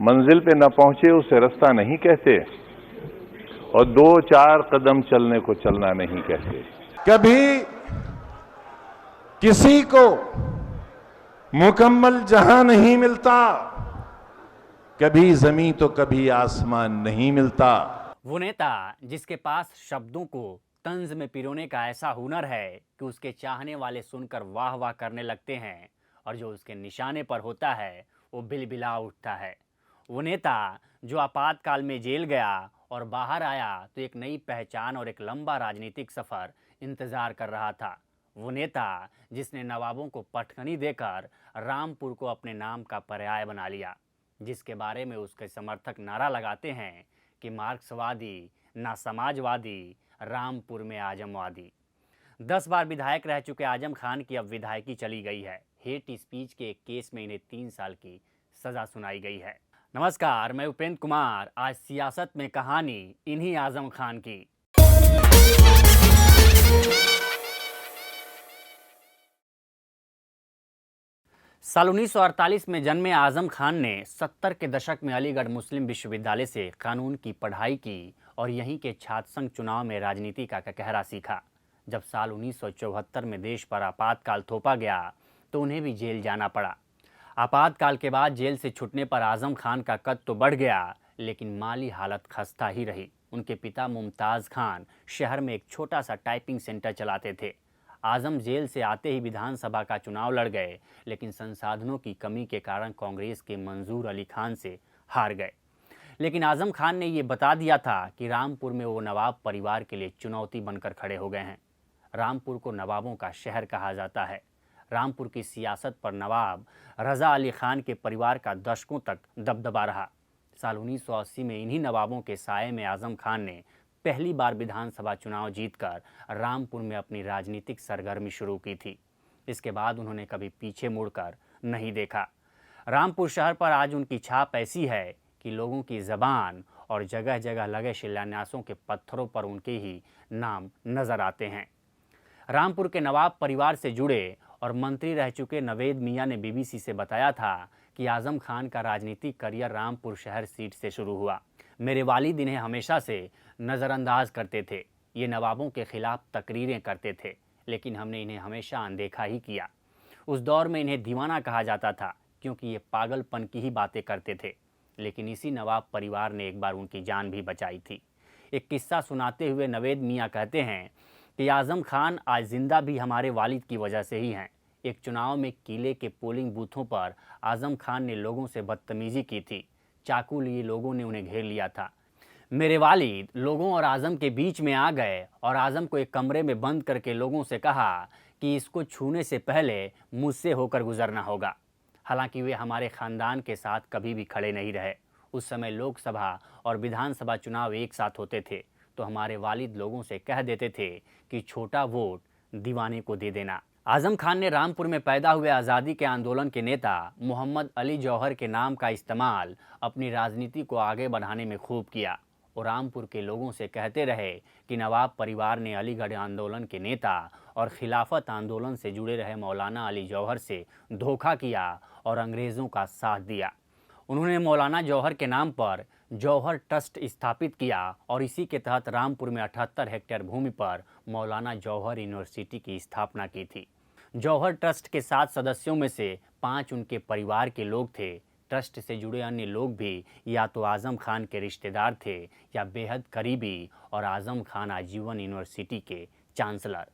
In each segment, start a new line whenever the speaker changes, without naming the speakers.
मंजिल पे न पहुंचे उसे रास्ता नहीं कहते और 2-4 कदम चलने को चलना नहीं कहते।
कभी किसी को मुकम्मल जहां नहीं मिलता, कभी जमीन तो कभी आसमान नहीं मिलता।
वो नेता जिसके पास शब्दों को तंज में पिरोने का ऐसा हुनर है कि उसके चाहने वाले सुनकर वाह वाह करने लगते हैं और जो उसके निशाने पर होता है वो बिलबिला उठता है। वो नेता जो आपातकाल में जेल गया और बाहर आया तो एक नई पहचान और एक लंबा राजनीतिक सफर इंतजार कर रहा था। वो नेता जिसने नवाबों को पटखनी देकर रामपुर को अपने नाम का पर्याय बना लिया, जिसके बारे में उसके समर्थक नारा लगाते हैं कि मार्क्सवादी ना समाजवादी, रामपुर में आजमवादी। 10 बार विधायक रह चुके आजम खान की अब विधायकी चली गई है। हेट स्पीच के एक केस में इन्हें 3 साल की सजा सुनाई गई है। नमस्कार, मैं उपेंद्र कुमार। आज सियासत में कहानी इन्हीं आजम खान की। साल 1948 में जन्मे आजम खान ने 70 के दशक में अलीगढ़ मुस्लिम विश्वविद्यालय से कानून की पढ़ाई की और यहीं के छात्र संघ चुनाव में राजनीति का कहरा सीखा। जब साल 1974 में देश पर आपातकाल थोपा गया तो उन्हें भी जेल जाना पड़ा। आपातकाल के बाद जेल से छूटने पर आजम खान का कद तो बढ़ गया, लेकिन माली हालत खस्ता ही रही। उनके पिता मुमताज़ खान शहर में एक छोटा सा टाइपिंग सेंटर चलाते थे। आजम जेल से आते ही विधानसभा का चुनाव लड़ गए, लेकिन संसाधनों की कमी के कारण कांग्रेस के मंजूर अली खान से हार गए। लेकिन आजम खान ने ये बता दिया था कि रामपुर में वो नवाब परिवार के लिए चुनौती बनकर खड़े हो गए हैं। रामपुर को नवाबों का शहर कहा जाता है। रामपुर की सियासत पर नवाब रज़ा अली खान के परिवार का दशकों तक दबदबा रहा। साल 1980 में इन्हीं नवाबों के साये में आजम खान ने पहली बार विधानसभा चुनाव जीतकर रामपुर में अपनी राजनीतिक सरगर्मी शुरू की थी। इसके बाद उन्होंने कभी पीछे मुड़कर नहीं देखा। रामपुर शहर पर आज उनकी छाप ऐसी है कि लोगों की ज़बान और जगह जगह लगे शिलान्यासों के पत्थरों पर उनके ही नाम नजर आते हैं। रामपुर के नवाब परिवार से जुड़े और मंत्री रह चुके नवेद मियाँ ने बीबीसी से बताया था कि आजम खान का राजनीतिक करियर रामपुर शहर सीट से शुरू हुआ। मेरे वालिद इन्हें हमेशा से नज़रअंदाज करते थे। ये नवाबों के खिलाफ तकरीरें करते थे, लेकिन हमने इन्हें हमेशा अनदेखा ही किया। उस दौर में इन्हें दीवाना कहा जाता था क्योंकि ये पागलपन की ही बातें करते थे। लेकिन इसी नवाब परिवार ने एक बार उनकी जान भी बचाई थी। एक किस्सा सुनाते हुए नवेद मियाँ कहते हैं कि आजम खान आज जिंदा भी हमारे वालिद की वजह से ही हैं। एक चुनाव में किले के पोलिंग बूथों पर आजम खान ने लोगों से बदतमीजी की थी। चाकू लिए लोगों ने उन्हें घेर लिया था। मेरे वालिद लोगों और आजम के बीच में आ गए और आजम को एक कमरे में बंद करके लोगों से कहा कि इसको छूने से पहले मुझसे होकर गुजरना होगा। हालांकि वे हमारे ख़ानदान के साथ कभी भी खड़े नहीं रहे। उस समय लोकसभा और विधानसभा चुनाव एक साथ होते थे तो हमारे वालिद लोगों से कह देते थे कि छोटा वोट दीवाने को दे देना। आजम खान ने रामपुर में पैदा हुए आज़ादी के आंदोलन के नेता मोहम्मद अली जौहर के नाम का इस्तेमाल अपनी राजनीति को आगे बढ़ाने में खूब किया और रामपुर के लोगों से कहते रहे कि नवाब परिवार ने अलीगढ़ आंदोलन के नेता और खिलाफत आंदोलन से जुड़े रहे मौलाना अली जौहर से धोखा किया और अंग्रेज़ों का साथ दिया। उन्होंने मौलाना जौहर के नाम पर जौहर ट्रस्ट स्थापित किया और इसी के तहत रामपुर में 78 हेक्टेयर भूमि पर मौलाना जौहर यूनिवर्सिटी की स्थापना की थी। जौहर ट्रस्ट के 7 सदस्यों में से 5 उनके परिवार के लोग थे। ट्रस्ट से जुड़े अन्य लोग भी या तो आजम खान के रिश्तेदार थे या बेहद करीबी और आजम खान आजीवन यूनिवर्सिटी के चांसलर।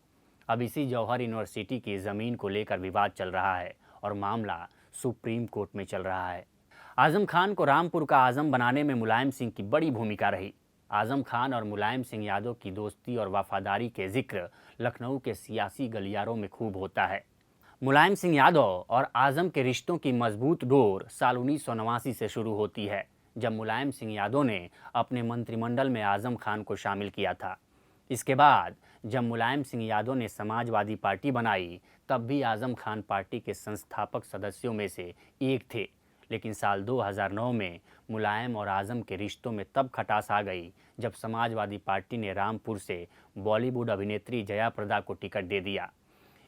अब इसी जौहर यूनिवर्सिटी की ज़मीन को लेकर विवाद चल रहा है और मामला सुप्रीम कोर्ट में चल रहा है। आजम खान को रामपुर का आजम बनाने में मुलायम सिंह की बड़ी भूमिका रही। आजम खान और मुलायम सिंह यादव की दोस्ती और वफादारी के जिक्र लखनऊ के सियासी गलियारों में खूब होता है। मुलायम सिंह यादव और आजम के रिश्तों की मजबूत डोर साल 1989 से शुरू होती है, जब मुलायम सिंह यादव ने अपने मंत्रिमंडल में आजम खान को शामिल किया था। इसके बाद जब मुलायम सिंह यादव ने समाजवादी पार्टी बनाई, तब भी आजम खान पार्टी के संस्थापक सदस्यों में से एक थे। लेकिन साल 2009 में मुलायम और आजम के रिश्तों में तब खटास आ गई जब समाजवादी पार्टी ने रामपुर से बॉलीवुड अभिनेत्री जया प्रदा को टिकट दे दिया।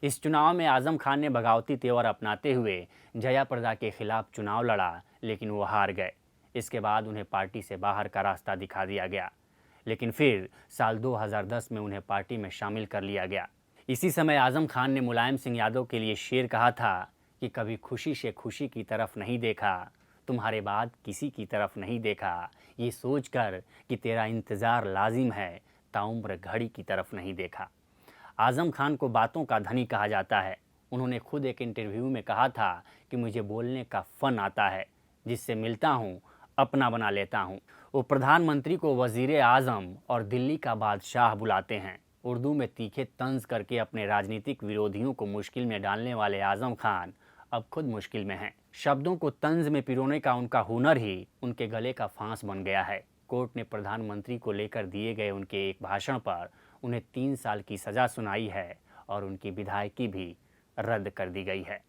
इस चुनाव में आजम खान ने बगावती तेवर अपनाते हुए जया प्रदा के खिलाफ चुनाव लड़ा, लेकिन वो हार गए। इसके बाद उन्हें पार्टी से बाहर का रास्ता दिखा दिया गया, लेकिन फिर साल 2010 में उन्हें पार्टी में शामिल कर लिया गया। इसी समय आजम खान ने मुलायम सिंह यादव के लिए शेर कहा था कि कभी खुशी से खुशी की तरफ नहीं देखा, तुम्हारे बाद किसी की तरफ नहीं देखा, ये सोचकर कि तेरा इंतज़ार लाजिम है, ताउम्र घड़ी की तरफ नहीं देखा। आजम खान को बातों का धनी कहा जाता है। उन्होंने खुद एक इंटरव्यू में कहा था कि मुझे बोलने का फ़न आता है, जिससे मिलता हूँ अपना बना लेता हूँ। वो प्रधानमंत्री को वज़ीर आज़म और दिल्ली का बादशाह बुलाते हैं। उर्दू में तीखे तंज करके अपने राजनीतिक विरोधियों को मुश्किल में डालने वाले आजम खान अब खुद मुश्किल में हैं। शब्दों को तंज में पिरोने का उनका हुनर ही उनके गले का फांस बन गया है। कोर्ट ने प्रधानमंत्री को लेकर दिए गए उनके एक भाषण पर उन्हें 3 साल की सज़ा सुनाई है और उनकी विधायकी भी रद्द कर दी गई है।